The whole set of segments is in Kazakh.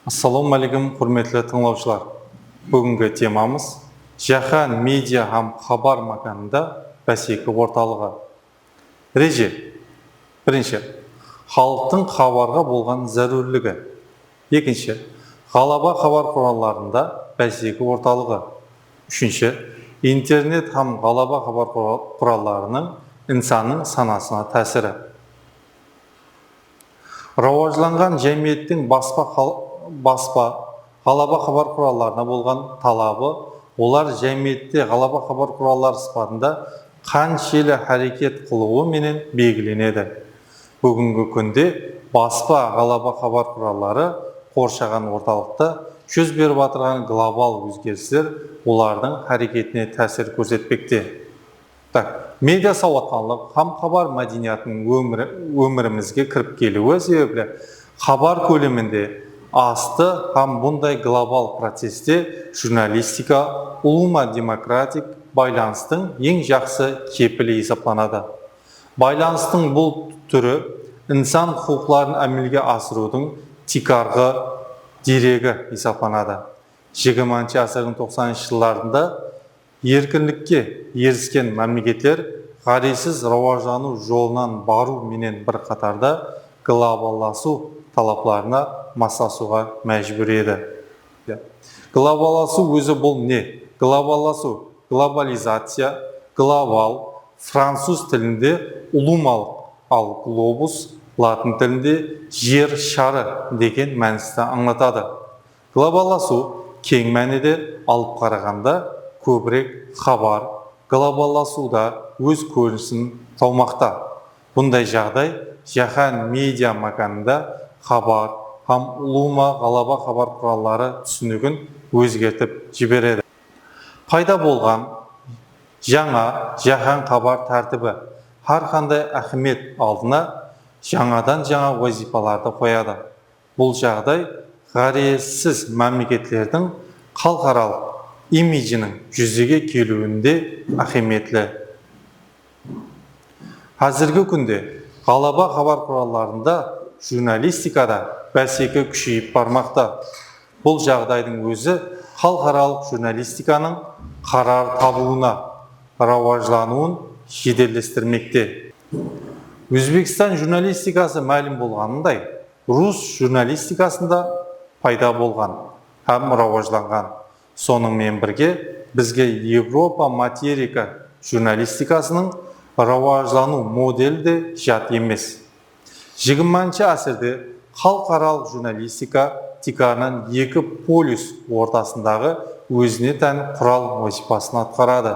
Ассалаумағалейкум, құрметті тыңдаушылар. Бүгінгі темамыз жаһан медиа һәм хабар маканында бәсеке орталығы. Реже. Бірінші, халықтың хабарға болған зәрүрлігі. Екінші, ғалаба хабар құралдарында бәсеке орталығы. Үшінші, интернет һәм ғалаба хабар құралдарының инсанның санасына тәсірі. Рауажланған жәмиеттің баспа ғалаба хабар құралдарына болған талабы, олар жәмиетте ғалаба хабар құралдар сыпатында қаншелі әрекет қылуы менен белгіленеді. Бүгінгі күнде баспа ғалаба хабар құралдары қоршаған орталықта жүз беріп отырған глобал өзгерістер олардың әрекетіне тәсір көрсетпекте. Медиа сауаттылық һәм хабар мәдениетінің өмірімізге кіріп келуі себеплі хабар көлемінде асты һәм бұндай глобал процесте журналистика ұлыма демократик байланыстың ең жақсы кепілі есептеледі. Байланыстың бұл түрі инсан құқықтарын әмелге асырудың тикарғы дерегі есептеледі. 20-ші ғасырдың 90-шы жылдарында еркіндікке еріскен мемлекеттер ғарисіз рауажлану жолынан бару менен бір қатарда глобалласу талапларына массасуға мәжбүр еді. Глобалласу өзі бұл не? Глобалласу, глобализация, глобал, француз тілінде ұлымалық, ал глобус, латын тілінде жер шары деген мәністі аңлатады. Глобалласу кең мәнеде алып қарағанда көбірек хабар, глобалласуда өз көрінісін таумақта. Бұндай жағдай жаһан медиа маканында хабар һәм ұлыма ғалаба хабар құралдары түсінігін өзгертіп жібереді. Пайда болған жаңа жаһан хабар тәртібі әрқандай ахмет алдына жаңадан жаңа вазифаларды қояды. Бұл жағдай ғарисіз мемлекеттердің халықаралық имиджінің жүзеге келуінде ахеметлі. Қазіргі күнде ғалаба хабар құралдарында журналистикада бәсеке күшейіп бармақта. Бұл жағдайдың өзі халықаралық журналистиканың қарар табуына, рауажлануын жеделдестірмекте. Өзбекстан журналистикасы мәлім болғанындай, рус журналистикасында пайда болған һәм рауажланған. Сонымен бірге бізге Европа материка журналистикасының рауажлану моделі де жат емес. 20-ші ғасырда халықаралық журналистика тикарынан екі полюс ортасындағы өзіне тән құрал вазифасын атқарады.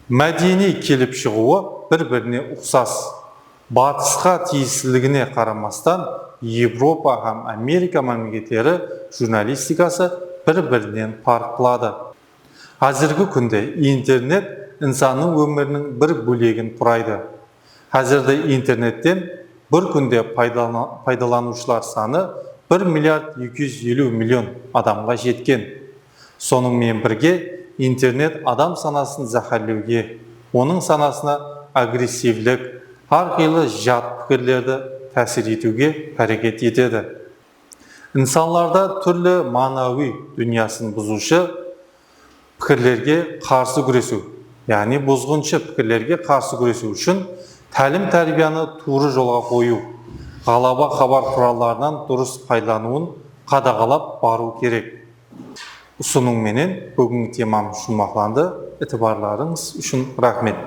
Мәдени келіп шығуы бір-біріне ұқсас. Батысқа тиесілігіне қарамастан Европа һәм Америка мемлекеттері журналистикасы бір-бірінен fark қылады. Қазіргі күнде интернет инсанның өмірінің бір бөлегін құрайды. Қазірде интернеттен бір күнде пайдаланушылар саны 1 миллиард 250 миллион адамға жеткен. Сонымен бірге интернет адам санасын зәһәрлеуге, оның санасына агрессивлік, әрқилы жат пікірлерді тәсір етуге әрекет етеді. Инсанларда түрлі манауи дүниясын бұзушы пікірлерге қарсы күресу, яғни бұзғыншы пікірлерге қарсы күресу үшін тәлім-тәрбияны туры жолға қою, ғалаба хабар құралдарынан дұрыс пайдалануын қадағалап бару керек. Ұсынуменен бүгінгі темам үшін мақланды. Етібарларыңыз үшін рахмет.